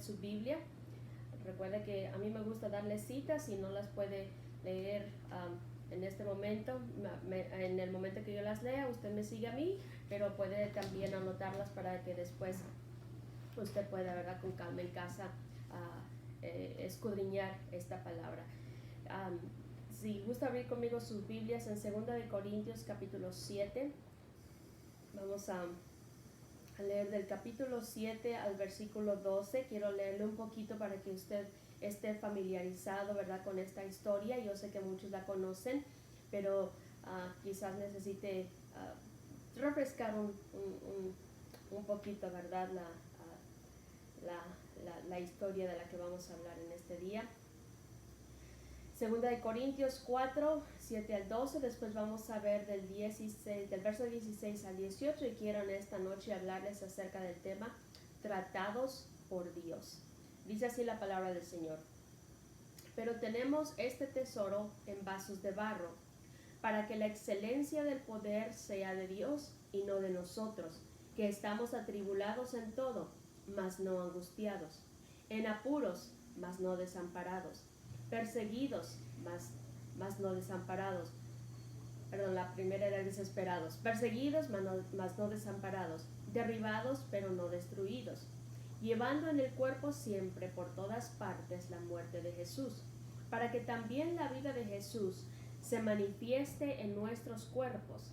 su Biblia. Recuerde que a mí me gusta darle citas y no las puede leer en este momento. En el momento que yo las lea, usted me sigue a mí, pero puede también anotarlas para que después usted pueda, ¿verdad?, con calma en casa escudriñar esta palabra. Si gusta abrir conmigo sus Biblias en 2 de Corintios capítulo 7, vamos a leer del capítulo 7 al versículo 12. Quiero leerle un poquito para que usted esté familiarizado, ¿verdad?, con esta historia. Yo sé que muchos la conocen, pero quizás necesite refrescar un poquito, ¿verdad?, la historia de la que vamos a hablar en este día. Segunda de Corintios 4, 7 al 12, después vamos a ver del verso 16 al 18, y quiero en esta noche hablarles acerca del tema tratados por Dios. Dice así la palabra del Señor: pero tenemos este tesoro en vasos de barro, para que la excelencia del poder sea de Dios y no de nosotros, que estamos atribulados en todo, mas no angustiados, en apuros, mas no desamparados, perseguidos, mas no desamparados. Perdón, la primera era desesperados. Perseguidos, mas no desamparados, derribados, pero no destruidos, llevando en el cuerpo siempre por todas partes la muerte de Jesús, para que también la vida de Jesús se manifieste en nuestros cuerpos.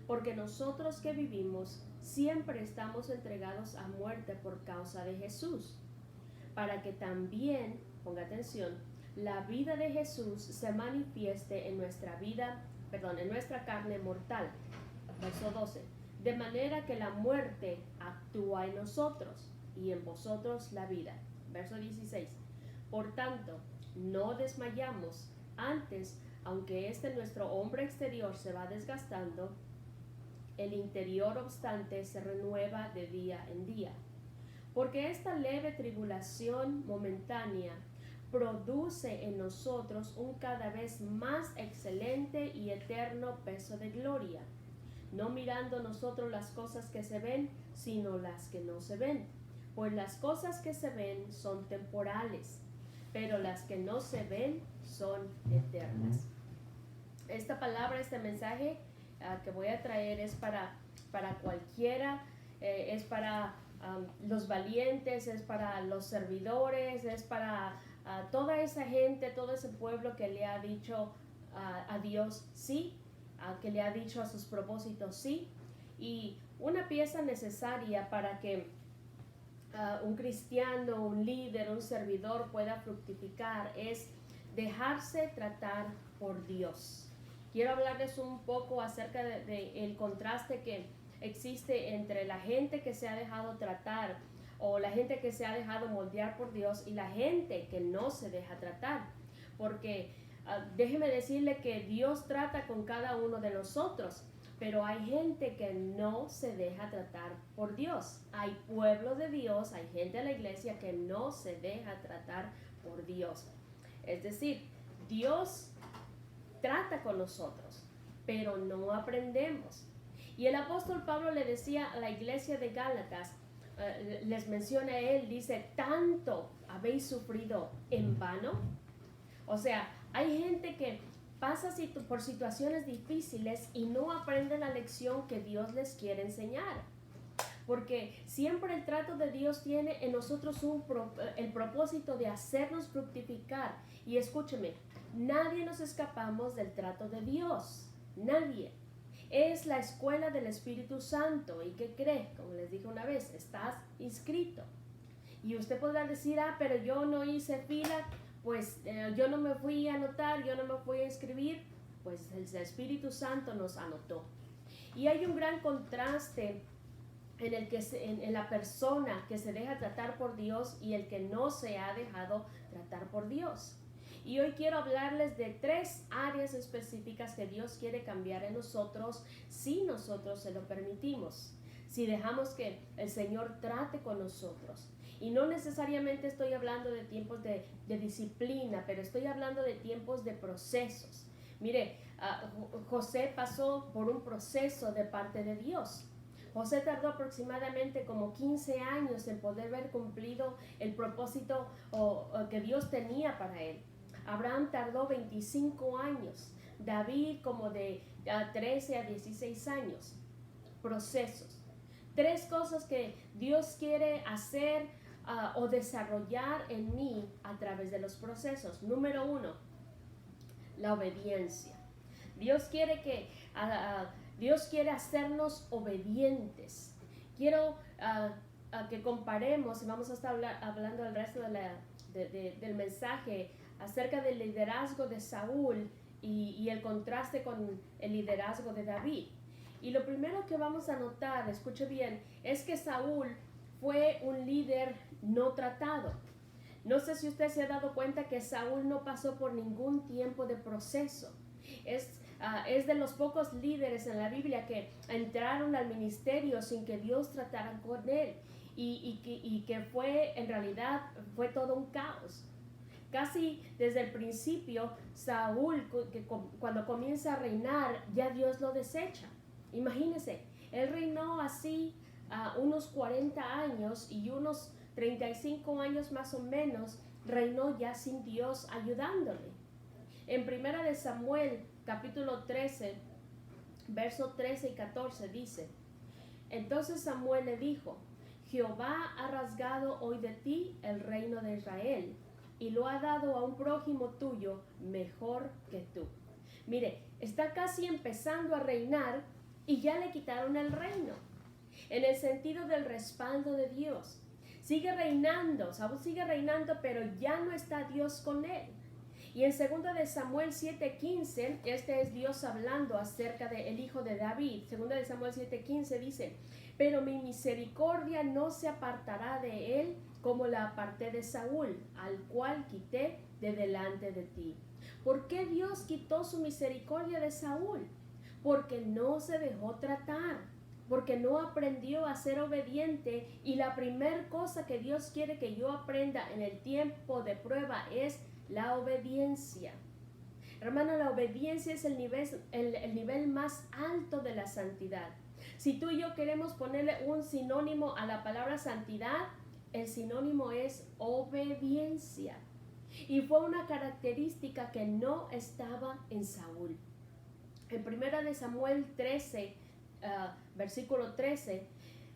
Porque nosotros que vivimos siempre estamos entregados a muerte por causa de Jesús, para que también, ponga atención, la vida de Jesús se manifieste en nuestra carne mortal. Verso 12. De manera que la muerte actúa en nosotros y en vosotros la vida. Verso 16. Por tanto, no desmayamos. Antes, aunque nuestro hombre exterior se va desgastando, el interior obstante se renueva de día en día. Porque esta leve tribulación momentánea produce en nosotros un cada vez más excelente y eterno peso de gloria, no mirando nosotros las cosas que se ven, sino las que no se ven. Pues las cosas que se ven son temporales, pero las que no se ven son eternas. Esta palabra, este mensaje que voy a traer es para cualquiera, es para los valientes, es para los servidores, es para toda esa gente, todo ese pueblo que le ha dicho a Dios sí, que le ha dicho a sus propósitos sí. Y una pieza necesaria para que un cristiano, un líder, un servidor pueda fructificar es dejarse tratar por Dios. Quiero hablarles un poco acerca de el contraste que existe entre la gente que se ha dejado tratar o la gente que se ha dejado moldear por Dios y la gente que no se deja tratar. Porque déjeme decirle que Dios trata con cada uno de nosotros, pero hay gente que no se deja tratar por Dios. Hay pueblo de Dios, hay gente de la iglesia que no se deja tratar por Dios. Es decir, Dios trata con nosotros, pero no aprendemos. Y el apóstol Pablo le decía a la iglesia de Gálatas, les menciona a él, dice, ¿tanto habéis sufrido en vano? O sea, hay gente que pasa por situaciones difíciles y no aprende la lección que Dios les quiere enseñar. Porque siempre el trato de Dios tiene en nosotros el propósito de hacernos fructificar. Y escúcheme, nadie nos escapamos del trato de Dios. Nadie. Es la escuela del Espíritu Santo. ¿Y qué cree? Como les dije una vez, estás inscrito. Y usted podrá decir, pero yo no hice fila, pues yo no me fui a anotar, yo no me fui a inscribir. Pues el Espíritu Santo nos anotó. Y hay un gran contraste en la persona que se deja tratar por Dios y el que no se ha dejado tratar por Dios. Y hoy quiero hablarles de 3 áreas específicas que Dios quiere cambiar en nosotros si nosotros se lo permitimos, si dejamos que el Señor trate con nosotros. Y no necesariamente estoy hablando de tiempos de disciplina, pero estoy hablando de tiempos de procesos. Mire, José pasó por un proceso de parte de Dios. José tardó aproximadamente como 15 años en poder ver cumplido el propósito que Dios tenía para él. Abraham tardó 25 años, David como de 13 a 16 años. Procesos. 3 cosas que Dios quiere hacer o desarrollar en mí a través de los procesos. Número 1, la obediencia. Dios quiere hacernos obedientes. Quiero que comparemos, y vamos a estar hablando el resto del mensaje acerca del liderazgo de Saúl y el contraste con el liderazgo de David. Y lo primero que vamos a notar, escuche bien, es que Saúl fue un líder no tratado. No sé si usted se ha dado cuenta que Saúl no pasó por ningún tiempo de proceso. Es de los pocos líderes en la Biblia que entraron al ministerio sin que Dios tratara con él y que en realidad fue todo un caos. Casi desde el principio, Saúl, cuando comienza a reinar, ya Dios lo desecha. Imagínense, él reinó así unos 40 años y unos 35 años más o menos reinó ya sin Dios ayudándole. En 1 de Samuel, capítulo 13, verso 13 y 14 dice: entonces Samuel le dijo: Jehová ha rasgado hoy de ti el reino de Israel y lo ha dado a un prójimo tuyo mejor que tú. Mire, está casi empezando a reinar y ya le quitaron el reino. En el sentido del respaldo de Dios. Sigue reinando, Saúl sigue reinando, pero ya no está Dios con él. Y en 2 de Samuel 7:15, este es Dios hablando acerca del hijo de David. 2 de Samuel 7:15 dice: pero mi misericordia no se apartará de él como la aparté de Saúl, al cual quité de delante de ti. ¿Por qué Dios quitó su misericordia de Saúl? Porque no se dejó tratar, porque no aprendió a ser obediente, y la primera cosa que Dios quiere que yo aprenda en el tiempo de prueba es la obediencia. Hermano, la obediencia es el nivel más alto de la santidad. Si tú y yo queremos ponerle un sinónimo a la palabra santidad, el sinónimo es obediencia. Y fue una característica que no estaba en Saúl. En 1 de Samuel 13, versículo 13,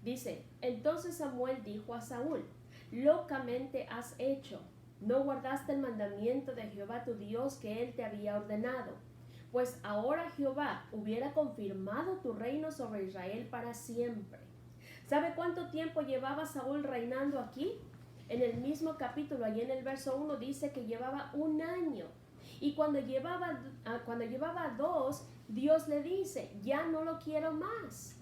dice: entonces Samuel dijo a Saúl: locamente has hecho, no guardaste el mandamiento de Jehová tu Dios que él te había ordenado. Pues ahora Jehová hubiera confirmado tu reino sobre Israel para siempre. ¿Sabe cuánto tiempo llevaba Saúl reinando aquí? En el mismo capítulo, allí en el verso 1, dice que llevaba 1 año. Y cuando llevaba 2, Dios le dice: ya no lo quiero más.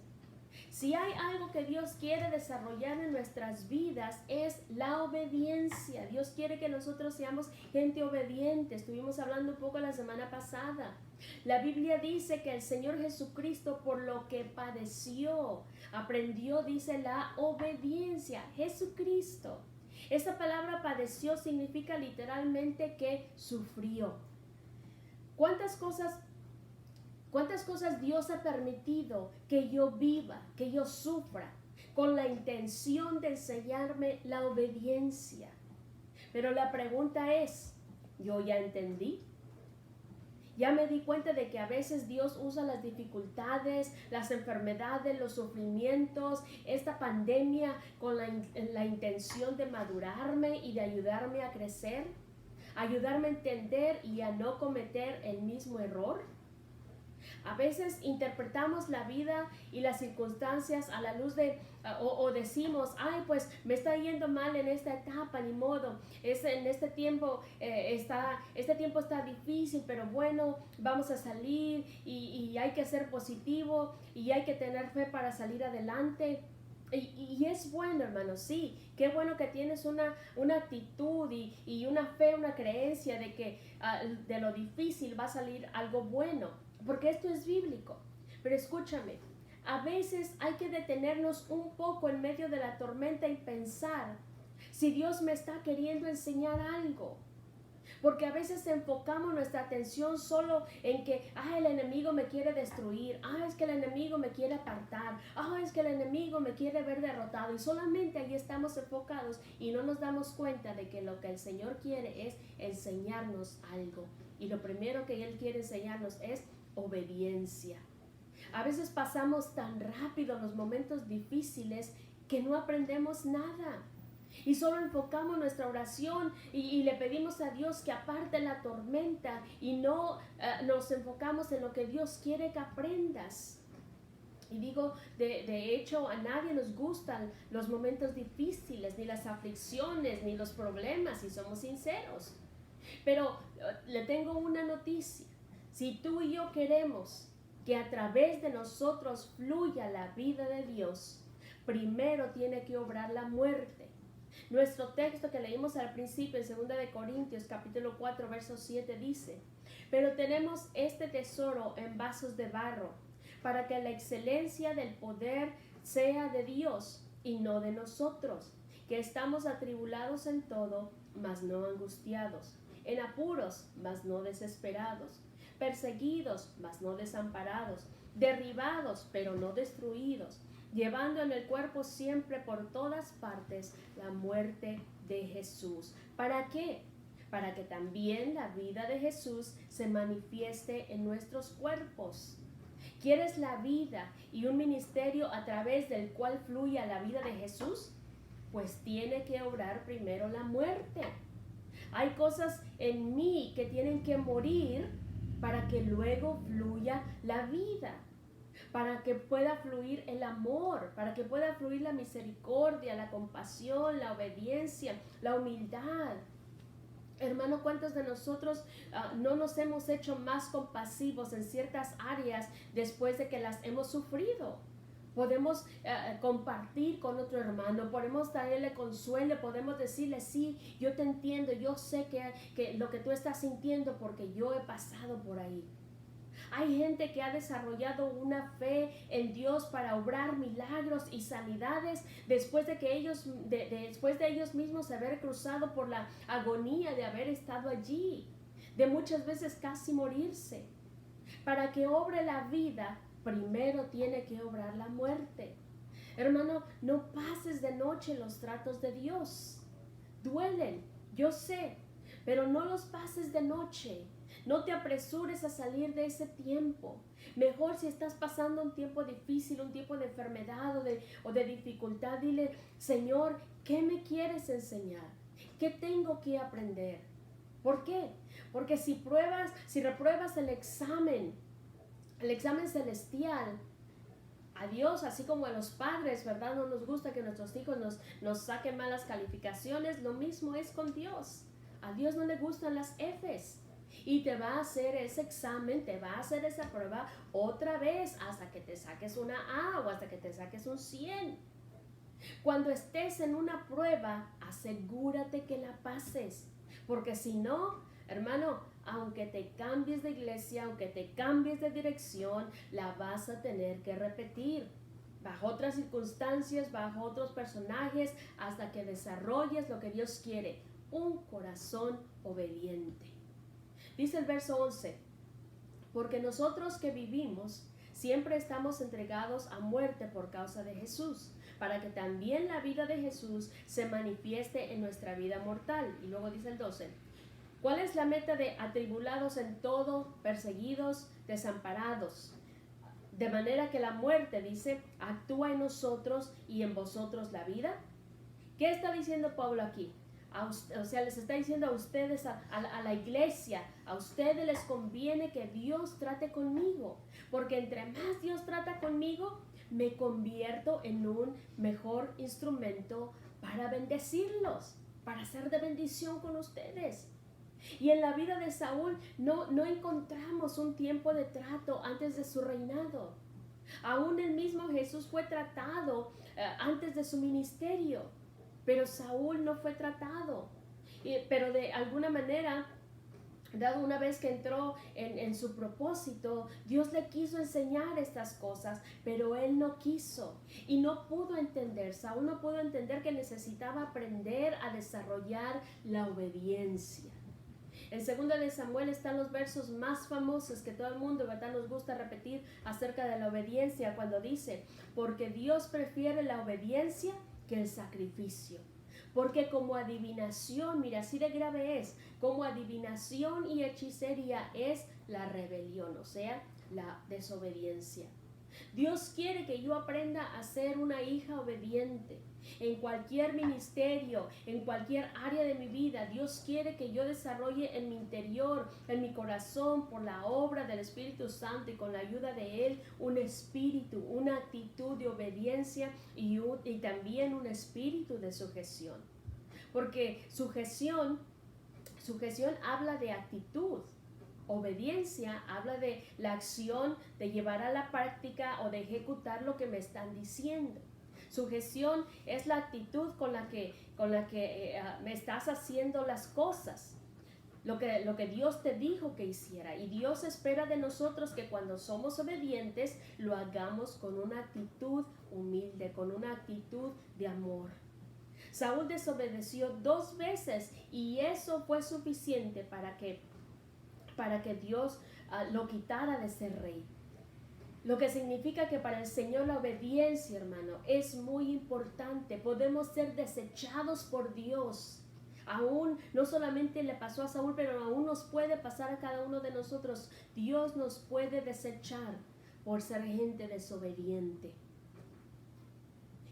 Si hay algo que Dios quiere desarrollar en nuestras vidas es la obediencia. Dios quiere que nosotros seamos gente obediente. Estuvimos hablando un poco la semana pasada. La Biblia dice que el Señor Jesucristo, por lo que padeció, aprendió, dice, la obediencia. Jesucristo. Esta palabra padeció significa literalmente que sufrió. ¿Cuántas cosas Dios ha permitido que yo viva, que yo sufra, con la intención de enseñarme la obediencia? Pero la pregunta es, ¿yo ya entendí? Ya me di cuenta de que a veces Dios usa las dificultades, las enfermedades, los sufrimientos, esta pandemia con la intención de madurarme y de ayudarme a crecer, ayudarme a entender y a no cometer el mismo error. A veces interpretamos la vida y las circunstancias a la luz de, o decimos: ay, pues me está yendo mal en esta etapa, ni modo, en este tiempo está difícil, pero bueno, vamos a salir y hay que ser positivo y hay que tener fe para salir adelante. Y es bueno, hermano, sí, qué bueno que tienes una actitud y una fe, una creencia de que de lo difícil va a salir algo bueno, porque esto es bíblico. Pero escúchame, a veces hay que detenernos un poco en medio de la tormenta y pensar si Dios me está queriendo enseñar algo. Porque a veces enfocamos nuestra atención solo en que, el enemigo me quiere destruir, es que el enemigo me quiere apartar, es que el enemigo me quiere ver derrotado, y solamente ahí estamos enfocados y no nos damos cuenta de que lo que el Señor quiere es enseñarnos algo. Y lo primero que Él quiere enseñarnos es obediencia. A veces pasamos tan rápido los momentos difíciles que no aprendemos nada. Y solo enfocamos nuestra oración y le pedimos a Dios que aparte la tormenta y no nos enfocamos en lo que Dios quiere que aprendas. Y digo, de hecho, a nadie nos gustan los momentos difíciles, ni las aflicciones, ni los problemas, si somos sinceros. Pero le tengo una noticia. Si tú y yo queremos que a través de nosotros fluya la vida de Dios, primero tiene que obrar la muerte. Nuestro texto que leímos al principio en 2 de Corintios capítulo 4 verso 7 dice: pero tenemos este tesoro en vasos de barro, para que la excelencia del poder sea de Dios y no de nosotros, que estamos atribulados en todo, mas no angustiados, en apuros, mas no desesperados, perseguidos, mas no desamparados, derribados, pero no destruidos, llevando en el cuerpo siempre por todas partes la muerte de Jesús. ¿Para qué? Para que también la vida de Jesús se manifieste en nuestros cuerpos. ¿Quieres la vida y un ministerio a través del cual fluya la vida de Jesús? Pues tiene que obrar primero la muerte. Hay cosas en mí que tienen que morir para que luego fluya la vida, para que pueda fluir el amor, para que pueda fluir la misericordia, la compasión, la obediencia, la humildad. Hermano, ¿cuántos de nosotros no nos hemos hecho más compasivos en ciertas áreas después de que las hemos sufrido? Podemos compartir con otro hermano, podemos traerle consuelo, podemos decirle: sí, yo te entiendo, yo sé que lo que tú estás sintiendo porque yo he pasado por ahí. Hay gente que ha desarrollado una fe en Dios para obrar milagros y sanidades después de ellos mismos haber cruzado por la agonía de haber estado allí, de muchas veces casi morirse. Para que obre la vida, primero tiene que obrar la muerte. Hermano, no pases de noche los tratos de Dios. Duelen, yo sé, pero no los pases de noche. No te apresures a salir de ese tiempo. Mejor, si estás pasando un tiempo difícil, un tiempo de enfermedad o de dificultad, dile: Señor, ¿qué me quieres enseñar? ¿Qué tengo que aprender? ¿Por qué? Porque si repruebas el examen celestial, a Dios, así como a los padres, ¿verdad? No nos gusta que nuestros hijos nos saquen malas calificaciones. Lo mismo es con Dios. A Dios no le gustan las Fs. Y te va a hacer ese examen, te va a hacer esa prueba otra vez hasta que te saques una A o hasta que te saques un 100. Cuando estés en una prueba, asegúrate que la pases. Porque si no, hermano, aunque te cambies de iglesia, aunque te cambies de dirección, la vas a tener que repetir. Bajo otras circunstancias, bajo otros personajes, hasta que desarrolles lo que Dios quiere: un corazón obediente. Dice el verso 11: porque nosotros que vivimos siempre estamos entregados a muerte por causa de Jesús, para que también la vida de Jesús se manifieste en nuestra vida mortal. Y luego dice el 12: ¿cuál es la meta de atribulados en todo, perseguidos, desamparados? De manera que la muerte, dice, actúa en nosotros y en vosotros la vida. ¿Qué está diciendo Pablo aquí? Les está diciendo a ustedes, a la iglesia: a ustedes les conviene que Dios trate conmigo, porque entre más Dios trata conmigo, me convierto en un mejor instrumento para bendecirlos, para ser de bendición con ustedes. Y en la vida de Saúl no encontramos un tiempo de trato antes de su reinado. Aún el mismo Jesús fue tratado antes de su ministerio. Pero Saúl no fue tratado. Pero de alguna manera, dado una vez que entró en su propósito, Dios le quiso enseñar estas cosas, pero él no quiso. Y no pudo entender, Saúl no pudo entender que necesitaba aprender a desarrollar la obediencia. En 2 de Samuel están los versos más famosos que todo el mundo, ¿verdad?, nos gusta repetir acerca de la obediencia, cuando dice, porque Dios prefiere la obediencia que el sacrificio. Porque como adivinación, mira, así de grave es, como adivinación y hechicería es la rebelión, o sea, la desobediencia. Dios quiere que yo aprenda a ser una hija obediente. En cualquier ministerio, en cualquier área de mi vida, Dios quiere que yo desarrolle en mi interior, en mi corazón, por la obra del Espíritu Santo y con la ayuda de Él, un espíritu, una actitud de obediencia y también un espíritu de sujeción. Porque sujeción habla de actitud. Obediencia habla de la acción de llevar a la práctica o de ejecutar lo que me están diciendo. Sujeción es la actitud con la que me estás haciendo las cosas, lo que Dios te dijo que hiciera. Y Dios espera de nosotros que cuando somos obedientes lo hagamos con una actitud humilde, con una actitud de amor. Saúl desobedeció 2 veces y eso fue suficiente para que Dios lo quitara de ser rey. Lo que significa que para el Señor la obediencia, hermano, es muy importante. Podemos ser desechados por Dios. Aún no solamente le pasó a Saúl, pero aún nos puede pasar a cada uno de nosotros. Dios nos puede desechar por ser gente desobediente.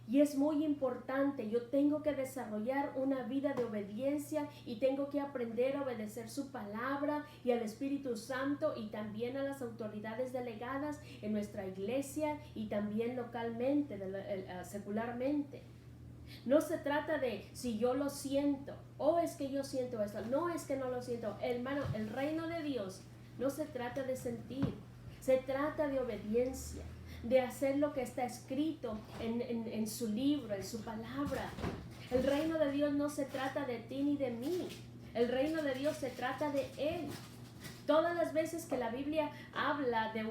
Y es muy importante, yo tengo que desarrollar una vida de obediencia y tengo que aprender a obedecer su palabra y al Espíritu Santo y también a las autoridades delegadas en nuestra iglesia y también localmente, secularmente. No se trata de si yo lo siento, es que yo siento esto, no es que no lo siento. Hermano, el reino de Dios no se trata de sentir, se trata de obediencia, de hacer lo que está escrito en su libro, en su palabra. El reino de Dios no se trata de ti ni de mí. El reino de Dios se trata de Él. Todas las veces que la Biblia habla de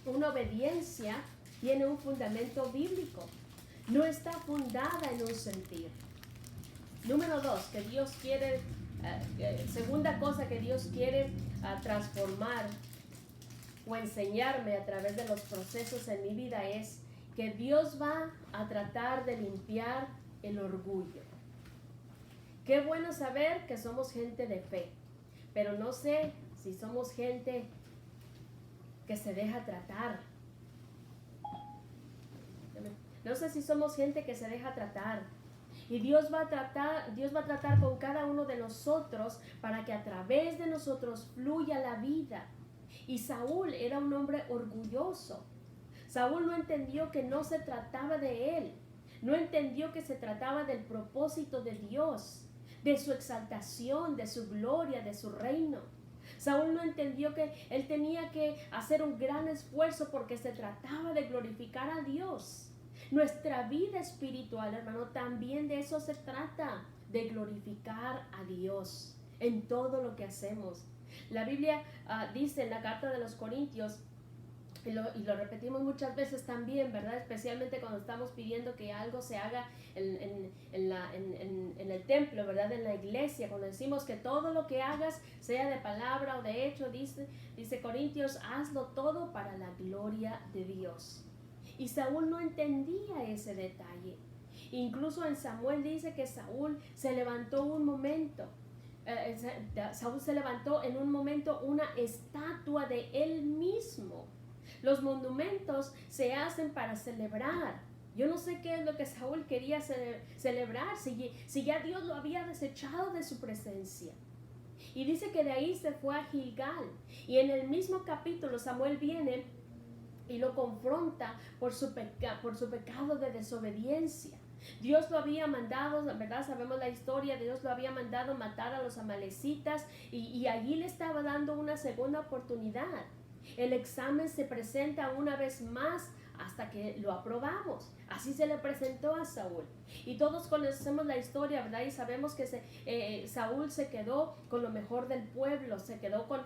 una obediencia, tiene un fundamento bíblico. No está fundada en un sentir. Número 2, que Dios quiere, segunda cosa que Dios quiere transformar o enseñarme a través de los procesos en mi vida es que Dios va a tratar de limpiar el orgullo. Qué bueno saber que somos gente de fe, pero no sé si somos gente que se deja tratar. No sé si somos gente que se deja tratar. Y Dios va a tratar con cada uno de nosotros para que a través de nosotros fluya la vida. Y Saúl era un hombre orgulloso. Saúl no entendió que no se trataba de él. No entendió que se trataba del propósito de Dios, de su exaltación, de su gloria, de su reino. Saúl no entendió que él tenía que hacer un gran esfuerzo porque se trataba de glorificar a Dios. Nuestra vida espiritual, hermano, también de eso se trata, de glorificar a Dios en todo lo que hacemos. La Biblia dice en la carta de los Corintios, y lo repetimos muchas veces también, ¿verdad? Especialmente cuando estamos pidiendo que algo se haga en el templo, ¿verdad? En la iglesia, cuando decimos que todo lo que hagas, sea de palabra o de hecho, dice Corintios, hazlo todo para la gloria de Dios. Y Saúl no entendía ese detalle. Incluso en Samuel dice que Saúl se levantó un momento. Saúl se levantó en un momento una estatua de él mismo. Los monumentos se hacen para celebrar. Yo no sé qué es lo que Saúl quería celebrar, si ya Dios lo había desechado de su presencia. Y dice que de ahí se fue a Gilgal. Y en el mismo capítulo Samuel viene y lo confronta por su pecado de desobediencia. Dios lo había mandado, ¿verdad? Sabemos la historia, Dios lo había mandado matar a los amalecitas y allí le estaba dando una segunda oportunidad. El examen se presenta una vez más hasta que lo aprobamos. Así se le presentó a Saúl. Y todos conocemos la historia, ¿verdad? Y sabemos que Saúl se quedó con lo mejor del pueblo, se quedó con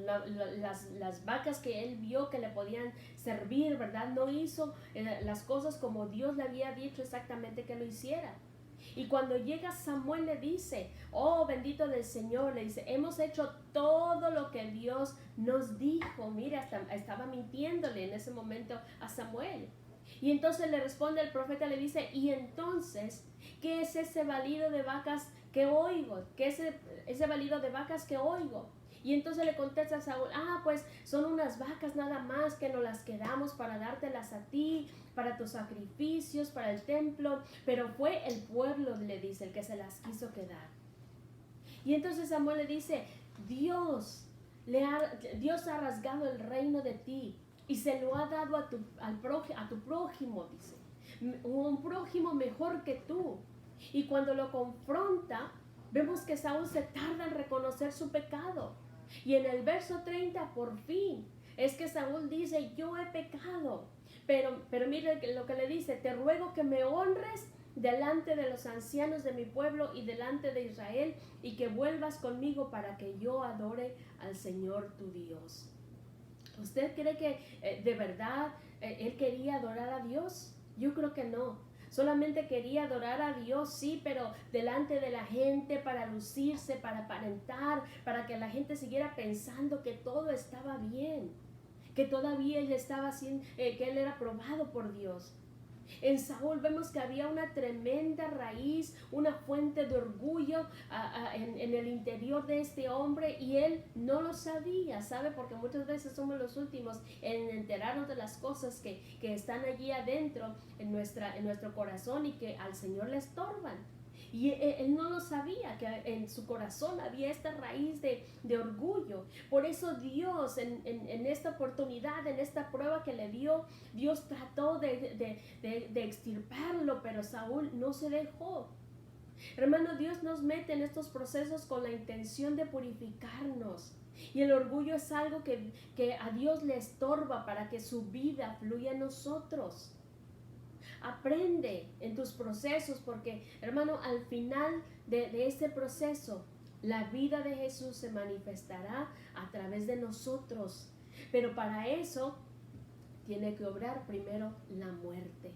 las vacas que él vio que le podían servir, ¿verdad? No hizo las cosas como Dios le había dicho exactamente que lo hiciera. Y cuando llega Samuel le dice, oh bendito del Señor, le dice, hemos hecho todo lo que Dios nos dijo. Mira, estaba mintiéndole en ese momento a Samuel. Y entonces le responde el profeta, le dice, y entonces, ¿qué es ese balido de vacas que oigo? ¿Qué es ese balido de vacas que oigo? Y entonces le contesta a Saúl, pues son unas vacas nada más que nos las quedamos para dártelas a ti, para tus sacrificios, para el templo, pero fue el pueblo, le dice, el que se las quiso quedar. Y entonces Samuel le dice, Dios ha rasgado el reino de ti y se lo ha dado a tu prójimo, dice, un prójimo mejor que tú. Y cuando lo confronta, vemos que Saúl se tarda en reconocer su pecado. Y en el verso 30, por fin, es que Saúl dice, yo he pecado. Pero mire lo que le dice, te ruego que me honres delante de los ancianos de mi pueblo y delante de Israel, y que vuelvas conmigo para que yo adore al Señor tu Dios. ¿Usted cree que de verdad él quería adorar a Dios? Yo creo que no. Solamente quería adorar a Dios, sí, pero delante de la gente, para lucirse, para aparentar, para que la gente siguiera pensando que todo estaba bien, que todavía él estaba haciendo, que él era aprobado por Dios. En Saúl vemos que había una tremenda raíz, una fuente de orgullo en el interior de este hombre, y él no lo sabía, ¿sabe? Porque muchas veces somos los últimos en enterarnos de las cosas que están allí adentro en nuestro corazón y que al Señor le estorban. Y él no lo sabía, que en su corazón había esta raíz de orgullo. Por eso Dios en esta oportunidad, en esta prueba que le dio, Dios trató de extirparlo, pero Saúl no se dejó. Hermano, Dios nos mete en estos procesos con la intención de purificarnos. Y el orgullo es algo que a Dios le estorba para que su vida fluya en nosotros. Aprende en tus procesos, porque, hermano, al final de este proceso, la vida de Jesús se manifestará a través de nosotros. Pero para eso tiene que obrar primero la muerte.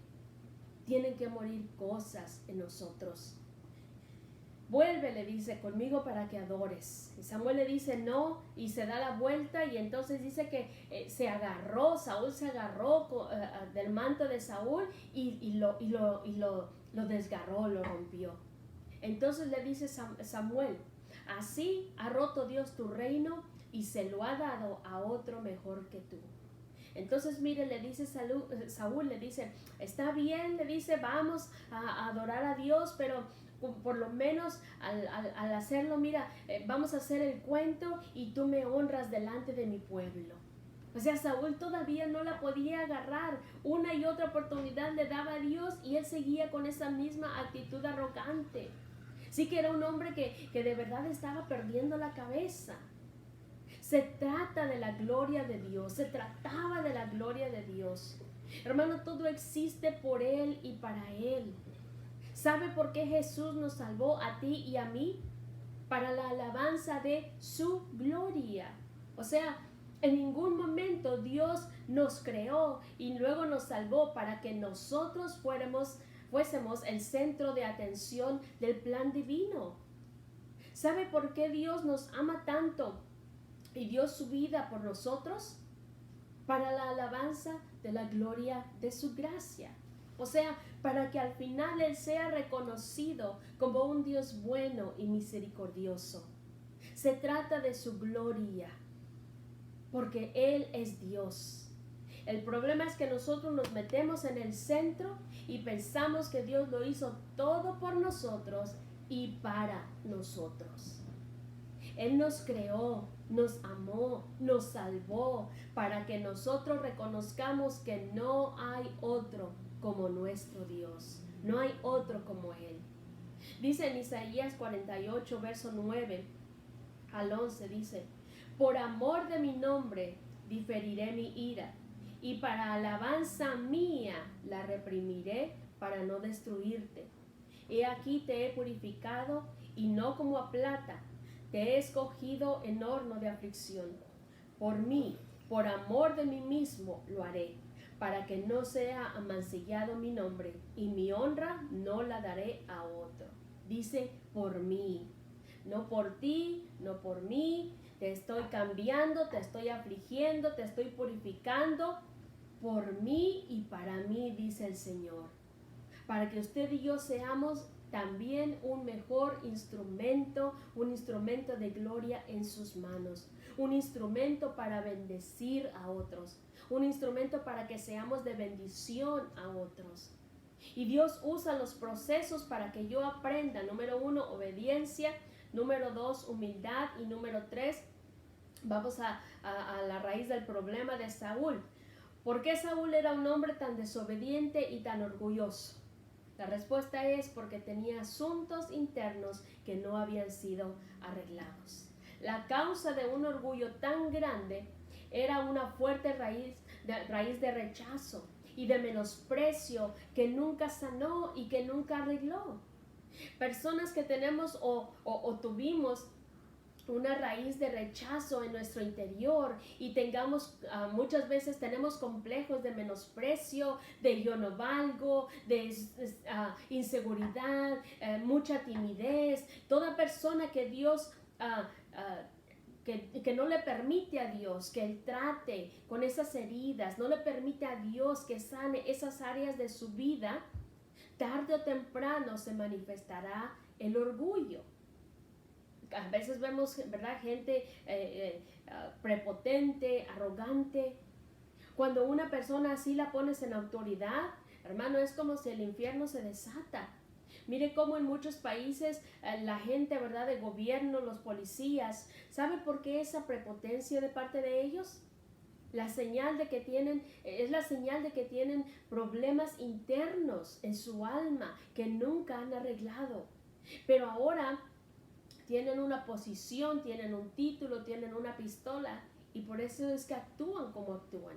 Tienen que morir cosas en nosotros. Vuelve, le dice, conmigo para que adores. Y Samuel le dice no, y se da la vuelta, y entonces dice que Saúl se agarró del manto de Saúl y lo desgarró, lo rompió. Entonces le dice Samuel, así ha roto Dios tu reino y se lo ha dado a otro mejor que tú. Entonces, mire, le dice Saúl, le dice, está bien, le dice, vamos a adorar a Dios, pero por lo menos al hacerlo, mira, vamos a hacer el cuento y tú me honras delante de mi pueblo. O sea, Saúl todavía no la podía agarrar. Una y otra oportunidad le daba a Dios y él seguía con esa misma actitud arrogante. Sí que era un hombre que de verdad estaba perdiendo la cabeza. Se trata de la gloria de Dios, se trataba de la gloria de Dios. Hermano, todo existe por Él y para Él. ¿Sabe por qué Jesús nos salvó a ti y a mí? Para la alabanza de su gloria. O sea, en ningún momento Dios nos creó y luego nos salvó para que nosotros fuésemos el centro de atención del plan divino. ¿Sabe por qué Dios nos ama tanto y dio su vida por nosotros? Para la alabanza de la gloria de su gracia. O sea, para que al final Él sea reconocido como un Dios bueno y misericordioso. Se trata de su gloria, porque Él es Dios. El problema es que nosotros nos metemos en el centro y pensamos que Dios lo hizo todo por nosotros y para nosotros. Él nos creó, nos amó, nos salvó, para que nosotros reconozcamos que no hay otro como nuestro Dios. No hay otro como Él. Dice en Isaías 48, verso 9 al 11, dice, por amor de mi nombre diferiré mi ira, y para alabanza mía la reprimiré para no destruirte. He aquí te he purificado, y no como a plata, te he escogido en horno de aflicción. Por mí, por amor de mí mismo, lo haré, para que no sea amancillado mi nombre, y mi honra no la daré a otro. Dice, por mí, no por ti, no por mí. Te estoy cambiando, te estoy afligiendo, te estoy purificando por mí y para mí, dice el Señor. Para que usted y yo seamos también un mejor instrumento, un instrumento de gloria en sus manos, un instrumento para bendecir a otros, un instrumento para que seamos de bendición a otros. Y Dios usa los procesos para que yo aprenda, número 1, obediencia, número 2, humildad, y número 3, vamos a la raíz del problema de Saúl. ¿Por qué Saúl era un hombre tan desobediente y tan orgulloso? La respuesta es porque tenía asuntos internos que no habían sido arreglados. La causa de un orgullo tan grande era una fuerte raíz de rechazo y de menosprecio que nunca sanó y que nunca arregló. Personas que tenemos o tuvimos una raíz de rechazo en nuestro interior y muchas veces tenemos complejos de menosprecio, de yo no valgo, de inseguridad, mucha timidez. Toda persona que Dios que no le permite a Dios que Él trate con esas heridas, no le permite a Dios que sane esas áreas de su vida, tarde o temprano se manifestará el orgullo. A veces vemos, ¿verdad?, gente prepotente, arrogante. Cuando una persona así la pones en autoridad, hermano, es como si el infierno se desata. Mire cómo en muchos países la gente, ¿verdad?, de gobierno, los policías, ¿sabe por qué esa prepotencia de parte de ellos? Es la señal de que tienen problemas internos en su alma que nunca han arreglado. Pero ahora tienen una posición, tienen un título, tienen una pistola, y por eso es que actúan como actúan.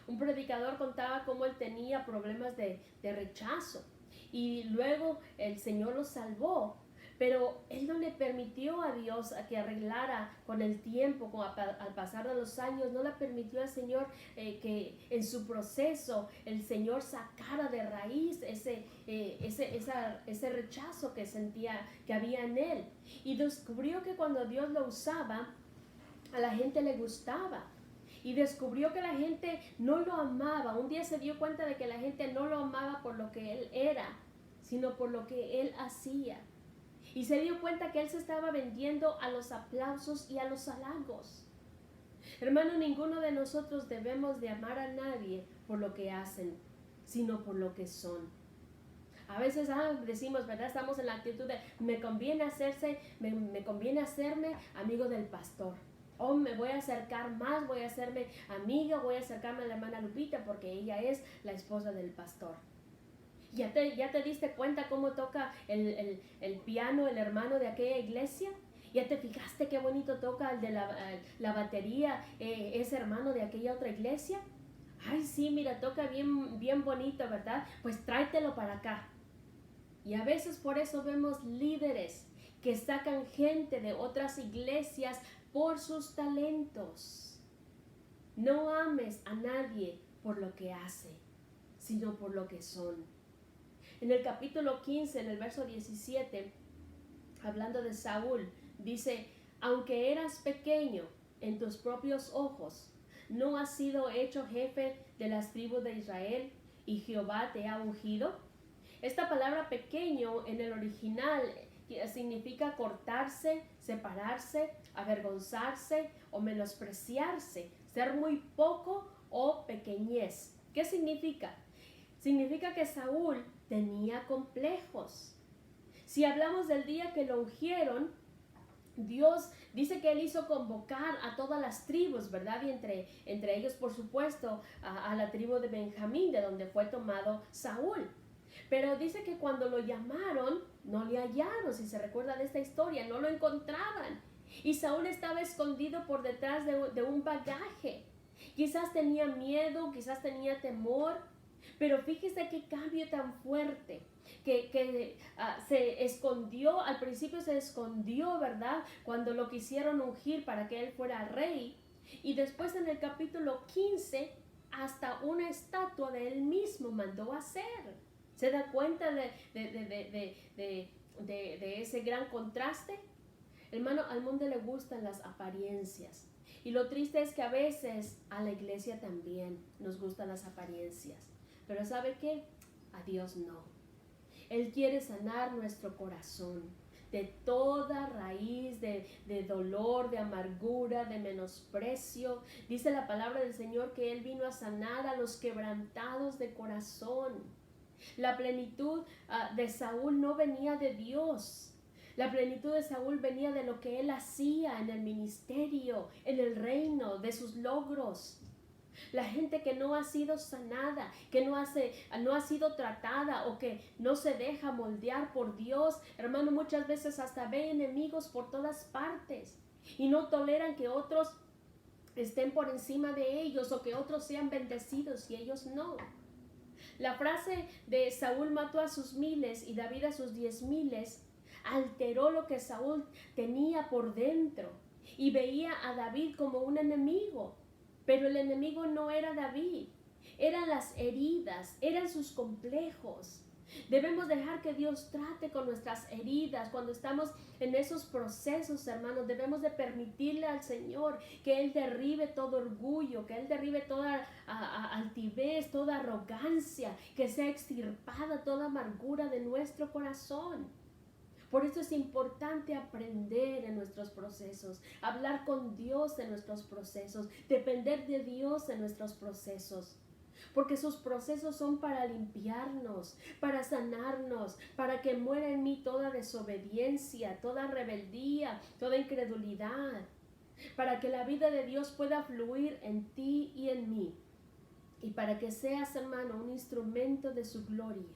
Un predicador contaba cómo él tenía problemas de rechazo y luego el Señor lo salvó, pero él no le permitió a Dios a que arreglara con el tiempo, al pasar de los años, no le permitió al Señor que en su proceso el Señor sacara de raíz ese rechazo que sentía que había en él, y descubrió que cuando Dios lo usaba, a la gente le gustaba. Y descubrió que la gente no lo amaba. Un día se dio cuenta de que la gente no lo amaba por lo que él era, sino por lo que él hacía. Y se dio cuenta que él se estaba vendiendo a los aplausos y a los halagos. Hermano, ninguno de nosotros debemos de amar a nadie por lo que hacen, sino por lo que son. A veces decimos, ¿verdad? Estamos en la actitud de me conviene hacerme amigo del pastor. O me voy a acercar más, voy a hacerme amiga, voy a acercarme a la hermana Lupita porque ella es la esposa del pastor. ¿Ya te diste cuenta cómo toca el piano el hermano de aquella iglesia? ¿Ya te fijaste qué bonito toca el de la batería, ese hermano de aquella otra iglesia? Ay, sí, mira, toca bien, bien bonito, ¿verdad? Pues tráetelo para acá. Y a veces por eso vemos líderes que sacan gente de otras iglesias por sus talentos. No ames a nadie por lo que hace, sino por lo que son. En el capítulo 15, en el verso 17, hablando de Saúl, dice, aunque eras pequeño en tus propios ojos, ¿no has sido hecho jefe de las tribus de Israel y Jehová te ha ungido? Esta palabra pequeño en el original significa cortarse, separarse, avergonzarse o menospreciarse, ser muy poco o pequeñez. ¿Qué significa? Significa que Saúl tenía complejos. Si hablamos del día que lo ungieron, Dios dice que Él hizo convocar a todas las tribus, ¿verdad? Y entre ellos, por supuesto, a la tribu de Benjamín, de donde fue tomado Saúl. Pero dice que cuando lo llamaron, no le hallaron. Si se recuerdan esta historia, no lo encontraban. Y Saúl estaba escondido por detrás de un bagaje. Quizás tenía miedo, quizás tenía temor. Pero fíjese qué cambio tan fuerte. Que se escondió, al principio se escondió, ¿verdad? Cuando lo quisieron ungir para que él fuera rey. Y después en el capítulo 15 hasta una estatua de él mismo mandó hacer. ¿Se da cuenta de ese gran contraste? Hermano, al mundo le gustan las apariencias. Y lo triste es que a veces a la iglesia también nos gustan las apariencias. Pero ¿sabe qué? A Dios no. Él quiere sanar nuestro corazón de toda raíz de dolor, de amargura, de menosprecio. Dice la palabra del Señor que Él vino a sanar a los quebrantados de corazón. La plenitud de Saúl no venía de Dios. La plenitud de Saúl venía de lo que él hacía en el ministerio, en el reino, de sus logros. La gente que no ha sido sanada, que no ha sido tratada o que no se deja moldear por Dios, hermano, muchas veces hasta ve enemigos por todas partes y no toleran que otros estén por encima de ellos o que otros sean bendecidos y ellos no. La frase de Saúl mató a sus miles y David a sus 10,000 alteró lo que Saúl tenía por dentro y veía a David como un enemigo. Pero el enemigo no era David, eran las heridas, eran sus complejos. Debemos dejar que Dios trate con nuestras heridas. Cuando estamos en esos procesos, hermanos, debemos de permitirle al Señor que Él derribe todo orgullo, que Él derribe toda altivez, toda arrogancia, que sea extirpada toda amargura de nuestro corazón. Por eso es importante aprender en nuestros procesos, hablar con Dios en nuestros procesos, depender de Dios en nuestros procesos. Porque sus procesos son para limpiarnos, para sanarnos, para que muera en mí toda desobediencia, toda rebeldía, toda incredulidad, para que la vida de Dios pueda fluir en ti y en mí, y para que seas, hermano, un instrumento de su gloria.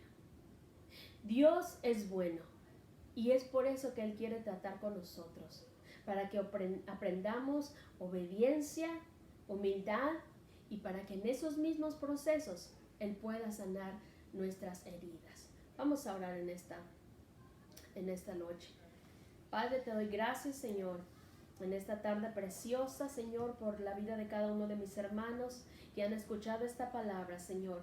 Dios es bueno. Y es por eso que Él quiere tratar con nosotros, para que aprendamos obediencia, humildad y para que en esos mismos procesos Él pueda sanar nuestras heridas. Vamos a orar en esta noche. Padre, te doy gracias, Señor, en esta tarde preciosa, Señor, por la vida de cada uno de mis hermanos que han escuchado esta palabra, Señor.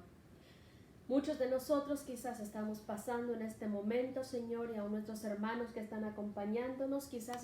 Muchos de nosotros quizás estamos pasando en este momento, Señor, y a nuestros hermanos que están acompañándonos, quizás